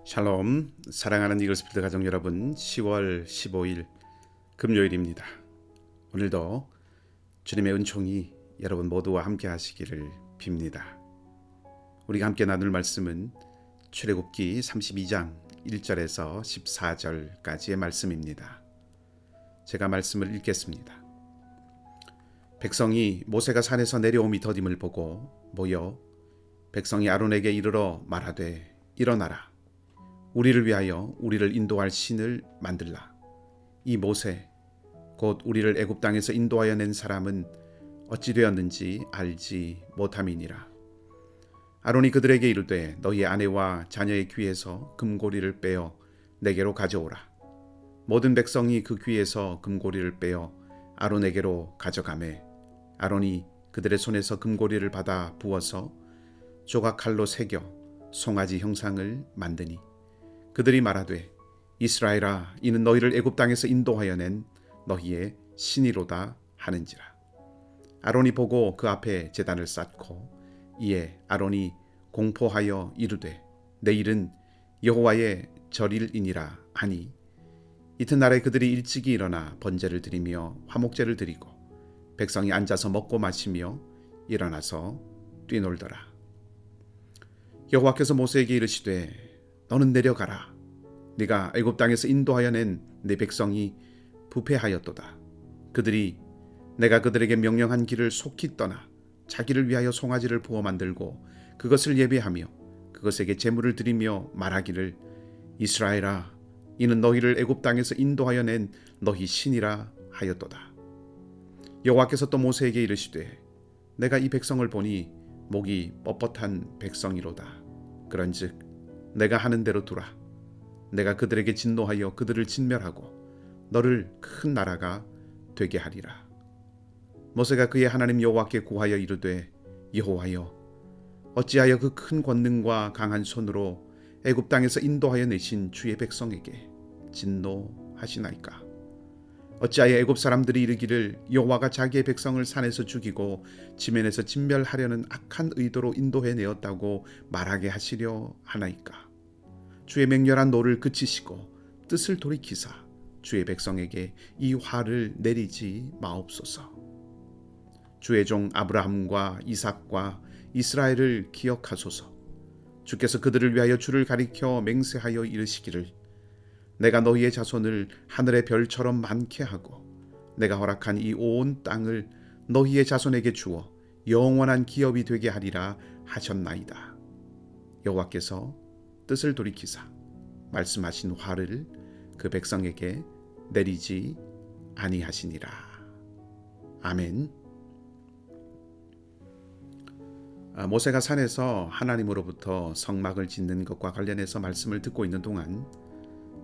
샬롬, 사랑하는 이글스필드 가족 여러분, 10월 15일 금요일입니다. 오늘도 주님의 은총이 여러분 모두와 함께 하시기를 빕니다. 우리가 함께 나눌 말씀은 출애굽기 32장 1절에서 14절까지의 말씀입니다. 제가 말씀을 읽겠습니다. 백성이 모세가 산에서 내려옴이 더딤을 보고 모여 백성이 아론에게 이르러 말하되 일어나라. 우리를 위하여 우리를 인도할 신을 만들라. 이 모세 곧 우리를 애굽 땅에서 인도하여 낸 사람은 어찌 되었는지 알지 못함이니라. 아론이 그들에게 이르되 너희 아내와 자녀의 귀에서 금고리를 빼어 내게로 가져오라. 모든 백성이 그 귀에서 금고리를 빼어 아론에게로 가져가매 아론이 그들의 손에서 금고리를 받아 부어서 조각칼로 새겨 송아지 형상을 만드니 그들이 말하되 이스라엘아 이는 너희를 애굽 땅에서 인도하여 낸 너희의 신이로다 하는지라. 아론이 보고 그 앞에 제단을 쌓고 이에 아론이 공포하여 이르되 내일은 여호와의 절일이니라 하니 이튿날에 그들이 일찍이 일어나 번제를 드리며 화목제를 드리고 백성이 앉아서 먹고 마시며 일어나서 뛰놀더라. 여호와께서 모세에게 이르시되 너는 내려가라. 네가 애굽 땅에서 인도하여 낸 네 백성이 부패하였도다. 그들이 내가 그들에게 명령한 길을 속히 떠나 자기를 위하여 송아지를 부어 만들고 그것을 예배하며 그것에게 제물을 드리며 말하기를 이스라엘아 이는 너희를 애굽 땅에서 인도하여 낸 너희 신이라 하였도다. 여호와께서 또 모세에게 이르시되 내가 이 백성을 보니 목이 뻣뻣한 백성이로다. 그런즉 내가 하는 대로 두라. 내가 그들에게 진노하여 그들을 진멸하고 너를 큰 나라가 되게 하리라. 모세가 그의 하나님 여호와께 구하여 이르되 여호와여 어찌하여 그 큰 권능과 강한 손으로 애굽 땅에서 인도하여 내신 주의 백성에게 진노하시나이까. 어찌하여 애굽 사람들이 이르기를 여호와가 자기의 백성을 산에서 죽이고 지면에서 진멸하려는 악한 의도로 인도해 내었다고 말하게 하시려 하나이까. 주의 맹렬한 노를 그치시고 뜻을 돌이키사 주의 백성에게 이 화를 내리지 마옵소서. 주의 종 아브라함과 이삭과 이스라엘을 기억하소서. 주께서 그들을 위하여 주를 가리켜 맹세하여 이르시기를 내가 너희의 자손을 하늘의 별처럼 많게 하고 내가 허락한 이 온 땅을 너희의 자손에게 주어 영원한 기업이 되게 하리라 하셨나이다. 여호와께서 뜻을 돌이키사 말씀하신 화를 그 백성에게 내리지 아니하시니라. 아멘. 모세가 산에서 하나님으로부터 성막을 짓는 것과 관련해서 말씀을 듣고 있는 동안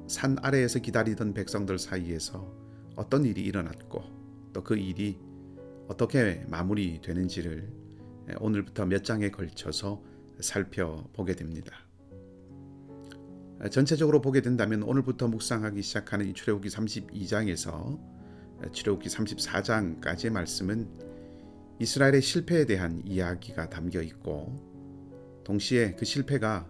산 아래에서 기다리던 백성들 사이에서 어떤 일이 일어났고 또 그 일이 어떻게 마무리되는지를 오늘부터 몇 장에 걸쳐서 살펴보게 됩니다. 전체적으로 보게 된다면 오늘부터 묵상하기 시작하는 이 출애굽기 32장에서 출애굽기 34장까지의 말씀은 이스라엘의 실패에 대한 이야기가 담겨 있고 동시에 그 실패가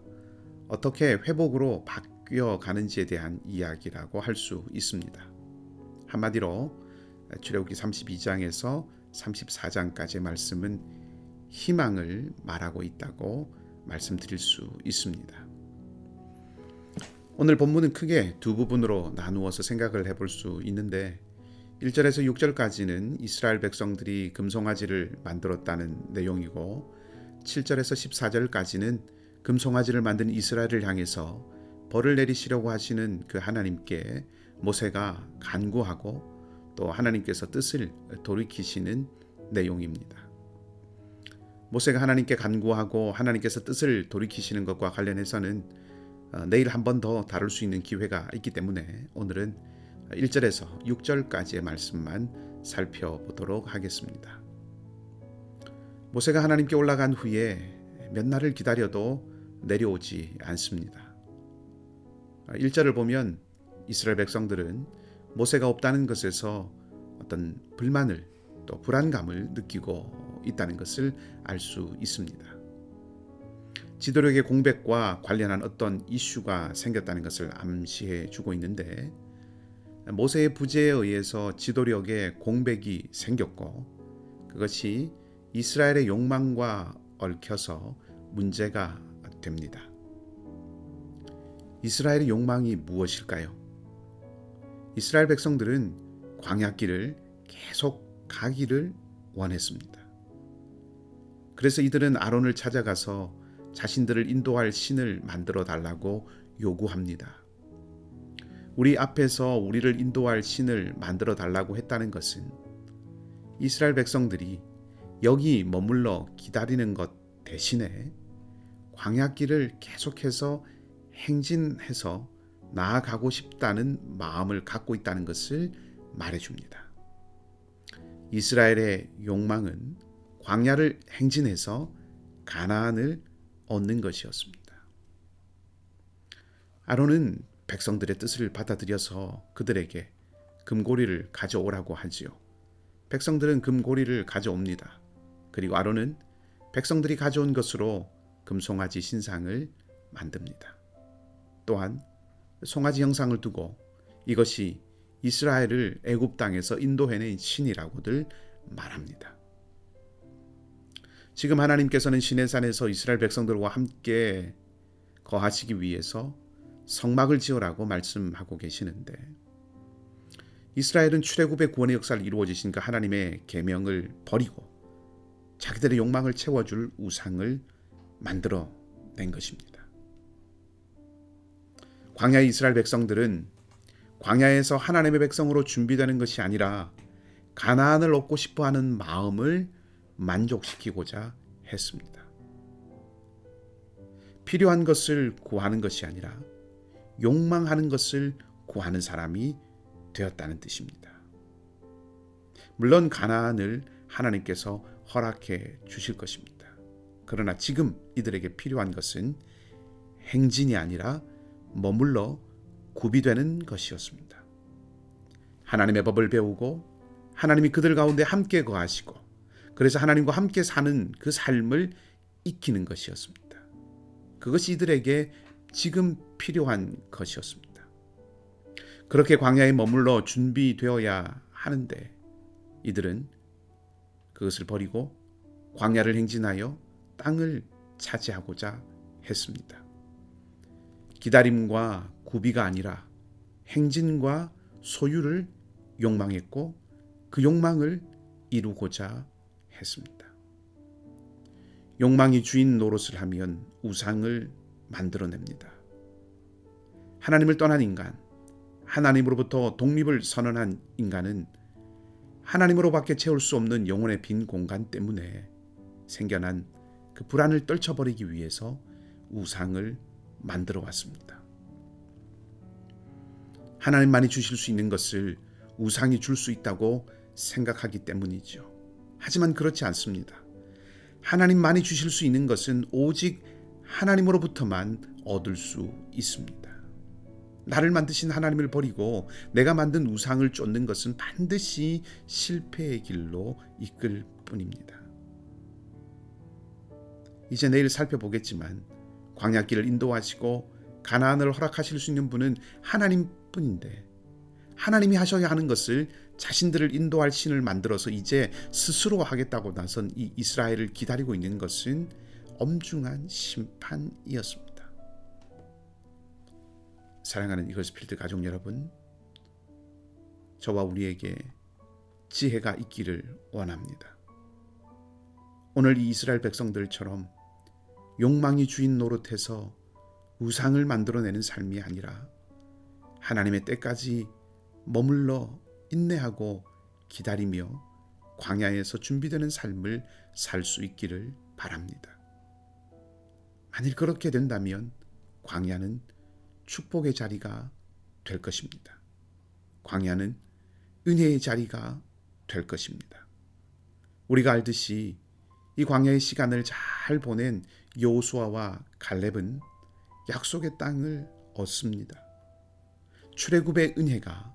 어떻게 회복으로 바뀌어 가는지에 대한 이야기라고 할 수 있습니다. 한마디로 출애굽기 32장에서 34장까지의 말씀은 희망을 말하고 있다고 말씀드릴 수 있습니다. 오늘 본문은 크게 두 부분으로 나누어서 생각을 해볼 수 있는데 1절에서 6절까지는 이스라엘 백성들이 금송아지를 만들었다는 내용이고 7절에서 14절까지는 금송아지를 만든 이스라엘을 향해서 벌을 내리시려고 하시는 그 하나님께 모세가 간구하고 또 하나님께서 뜻을 돌이키시는 내용입니다. 모세가 하나님께 간구하고 하나님께서 뜻을 돌이키시는 것과 관련해서는 내일 한 번 더 다룰 수 있는 기회가 있기 때문에 오늘은 1절에서 6절까지의 말씀만 살펴보도록 하겠습니다. 모세가 하나님께 올라간 후에 몇 날을 기다려도 내려오지 않습니다. 1절을 보면 이스라엘 백성들은 모세가 없다는 것에서 어떤 불만을 또 불안감을 느끼고 있다는 것을 알 수 있습니다. 지도력의 공백과 관련한 어떤 이슈가 생겼다는 것을 암시해 주고 있는데, 모세의 부재에 의해서 지도력의 공백이 생겼고 그것이 이스라엘의 욕망과 얽혀서 문제가 됩니다. 이스라엘의 욕망이 무엇일까요? 이스라엘 백성들은 광야길을 계속 가기를 원했습니다. 그래서 이들은 아론을 찾아가서 자신들을 인도할 신을 만들어 달라고 요구합니다. 우리 앞에서 우리를 인도할 신을 만들어 달라고 했다는 것은 이스라엘 백성들이 여기 머물러 기다리는 것 대신에 광야길을 계속해서 행진해서 나아가고 싶다는 마음을 갖고 있다는 것을 말해줍니다. 이스라엘의 욕망은 광야를 행진해서 가나안을 얻는 것이었습니다. 아론은 백성들의 뜻을 받아들여서 그들에게 금고리를 가져오라고 하지요. 백성들은 금고리를 가져옵니다. 그리고 아론은 백성들이 가져온 것으로 금송아지 신상을 만듭니다. 또한 송아지 형상을 두고 이것이 이스라엘을 애굽 땅에서 인도해낸 신이라고들 말합니다. 지금 하나님께서는 시내산에서 이스라엘 백성들과 함께 거하시기 위해서 성막을 지으라고 말씀하고 계시는데, 이스라엘은 출애굽의 구원의 역사를 이루어지신 그 하나님의 계명을 버리고 자기들의 욕망을 채워줄 우상을 만들어낸 것입니다. 광야의 이스라엘 백성들은 광야에서 하나님의 백성으로 준비되는 것이 아니라 가나안을 얻고 싶어하는 마음을 만족시키고자 했습니다. 필요한 것을 구하는 것이 아니라 욕망하는 것을 구하는 사람이 되었다는 뜻입니다. 물론 가나안을 하나님께서 허락해 주실 것입니다. 그러나 지금 이들에게 필요한 것은 행진이 아니라 머물러 구비되는 것이었습니다. 하나님의 법을 배우고 하나님이 그들 가운데 함께 거하시고 그래서 하나님과 함께 사는 그 삶을 익히는 것이었습니다. 그것이 이들에게 지금 필요한 것이었습니다. 그렇게 광야에 머물러 준비되어야 하는데 이들은 그것을 버리고 광야를 행진하여 땅을 차지하고자 했습니다. 기다림과 구비가 아니라 행진과 소유를 욕망했고 그 욕망을 이루고자 했습니다. 욕망이 주인 노릇을 하면 우상을 만들어냅니다. 하나님을 떠난 인간, 하나님으로부터 독립을 선언한 인간은 하나님으로밖에 채울 수 없는 영혼의 빈 공간 때문에 생겨난 그 불안을 떨쳐버리기 위해서 우상을 만들어 왔습니다. 하나님만이 주실 수 있는 것을 우상이 줄 수 있다고 생각하기 때문이죠. 하지만 그렇지 않습니다. 하나님만이 주실 수 있는 것은 오직 하나님으로부터만 얻을 수 있습니다. 나를 만드신 하나님을 버리고 내가 만든 우상을 쫓는 것은 반드시 실패의 길로 이끌 뿐입니다. 이제 내일 살펴보겠지만 광야길을 인도하시고 가나안을 허락하실 수 있는 분은 하나님뿐인데 하나님이 하셔야 하는 것을 자신들을 인도할 신을 만들어서 이제 스스로 하겠다고 나선 이 이스라엘을 기다리고 있는 것은 엄중한 심판이었습니다. 사랑하는 이글스필드 가족 여러분, 저와 우리에게 지혜가 있기를 원합니다. 오늘 이 이스라엘 백성들처럼 욕망이 주인 노릇해서 우상을 만들어내는 삶이 아니라 하나님의 때까지 머물러 인내하고 기다리며 광야에서 준비되는 삶을 살 수 있기를 바랍니다. 만일 그렇게 된다면 광야는 축복의 자리가 될 것입니다. 광야는 은혜의 자리가 될 것입니다. 우리가 알듯이 이 광야의 시간을 잘 보낸 여호수아와 갈렙은 약속의 땅을 얻습니다. 출애굽의 은혜가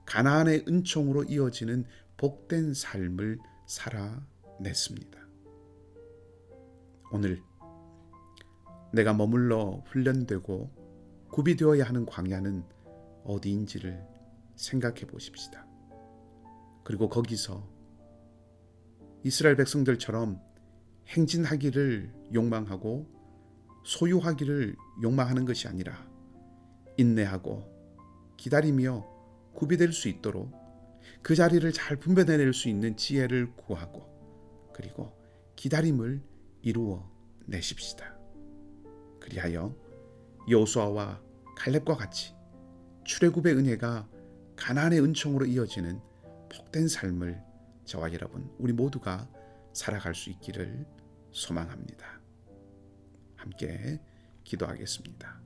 가나안의 은총으로 이어지는 복된 삶을 살아냈습니다. 오늘 내가 머물러 훈련되고 구비되어야 하는 광야는 어디인지를 생각해 보십시다. 그리고 거기서 이스라엘 백성들처럼 행진하기를 욕망하고 소유하기를 욕망하는 것이 아니라 인내하고 기다리며 구비될 수 있도록 그 자리를 잘 분별해낼 수 있는 지혜를 구하고 그리고 기다림을 이루어 내십시다. 그리하여 여호수아와 갈렙과 같이 출애굽의 은혜가 가나안의 은총으로 이어지는 복된 삶을 저와 여러분 우리 모두가 살아갈 수 있기를 소망합니다. 함께 기도하겠습니다.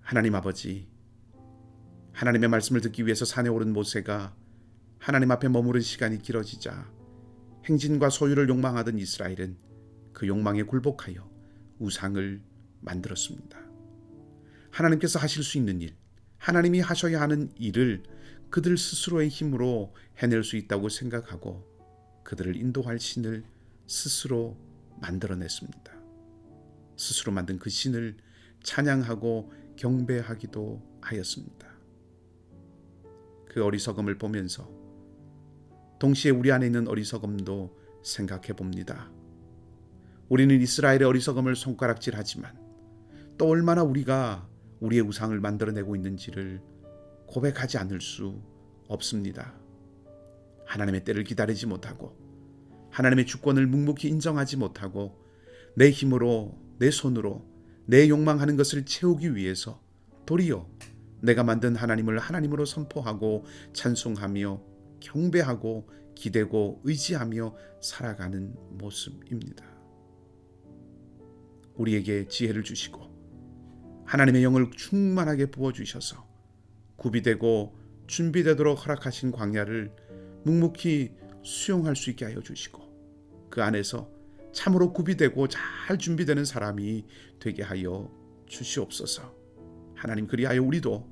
하나님 아버지, 하나님의 말씀을 듣기 위해서 산에 오른 모세가 하나님 앞에 머무른 시간이 길어지자 행진과 소유를 욕망하던 이스라엘은 그 욕망에 굴복하여 우상을 만들었습니다. 하나님께서 하실 수 있는 일, 하나님이 하셔야 하는 일을 그들 스스로의 힘으로 해낼 수 있다고 생각하고 그들을 인도할 신을 스스로 만들어냈습니다. 스스로 만든 그 신을 찬양하고 경배하기도 하였습니다. 그 어리석음을 보면서 동시에 우리 안에 있는 어리석음도 생각해 봅니다. 우리는 이스라엘의 어리석음을 손가락질하지만 또 얼마나 우리가 우리의 우상을 만들어내고 있는지를 고백하지 않을 수 없습니다. 하나님의 때를 기다리지 못하고 하나님의 주권을 묵묵히 인정하지 못하고 내 힘으로 내 손으로 내 욕망하는 것을 채우기 위해서 도리어 내가 만든 하나님을 하나님으로 선포하고 찬송하며 경배하고 기대고 의지하며 살아가는 모습입니다. 우리에게 지혜를 주시고 하나님의 영을 충만하게 부어주셔서 구비되고 준비되도록 허락하신 광야를 묵묵히 수용할 수 있게 하여 주시고 그 안에서 참으로 구비되고 잘 준비되는 사람이 되게 하여 주시옵소서. 하나님, 그리하여 우리도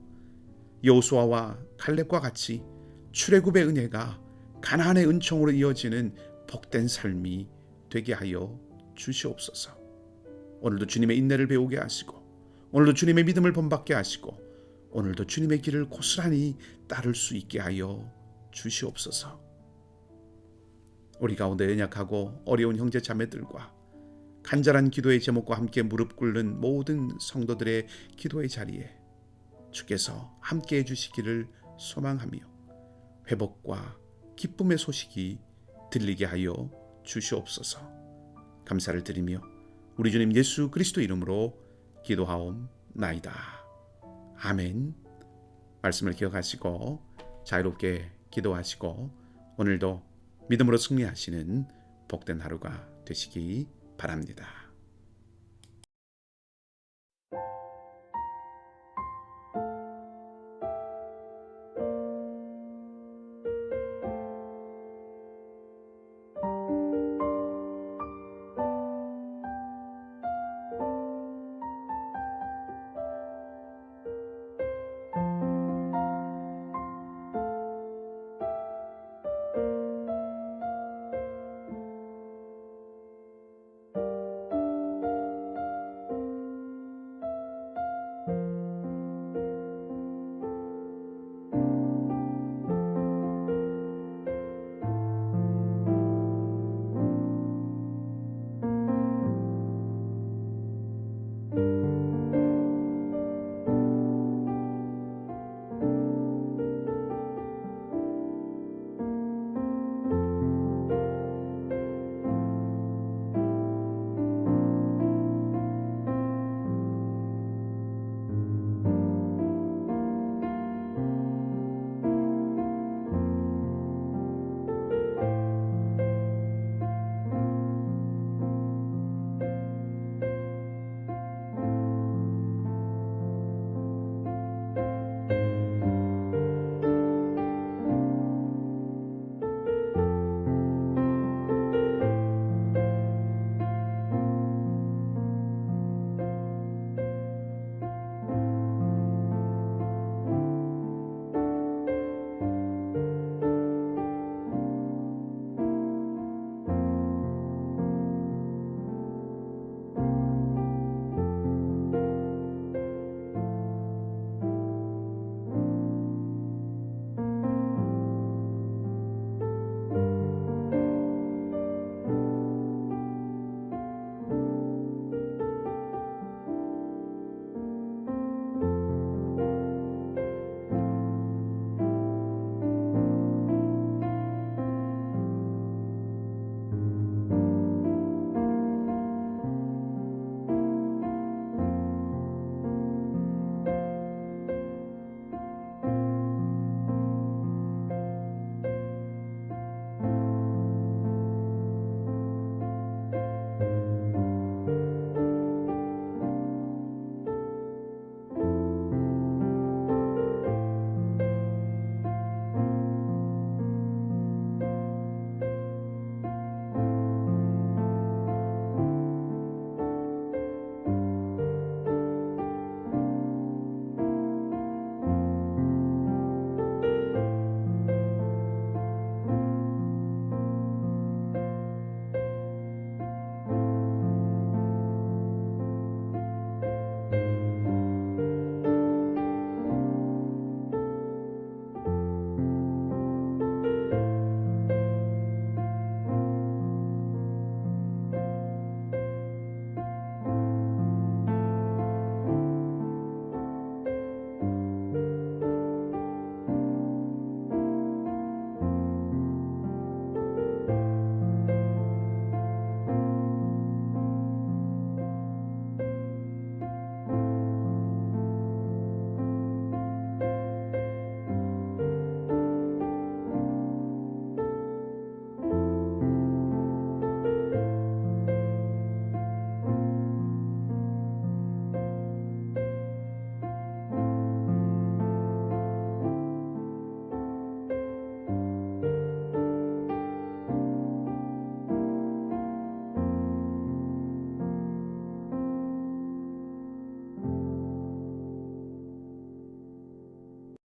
여호수아와 갈렙과 같이 출애굽의 은혜가 가나안의 은총으로 이어지는 복된 삶이 되게 하여 주시옵소서. 오늘도 주님의 인내를 배우게 하시고 오늘도 주님의 믿음을 본받게 하시고 오늘도 주님의 길을 고스란히 따를 수 있게 하여 주시옵소서. 우리 가운데 연약하고 어려운 형제 자매들과 간절한 기도의 제목과 함께 무릎 꿇는 모든 성도들의 기도의 자리에 주께서 함께 해주시기를 소망하며 회복과 기쁨의 소식이 들리게 하여 주시옵소서. 감사를 드리며 우리 주님 예수 그리스도 이름으로 기도하옵나이다. 아멘. 말씀을 기억하시고 자유롭게 기도하시고 오늘도 믿음으로 승리하시는 복된 하루가 되시기 바랍니다.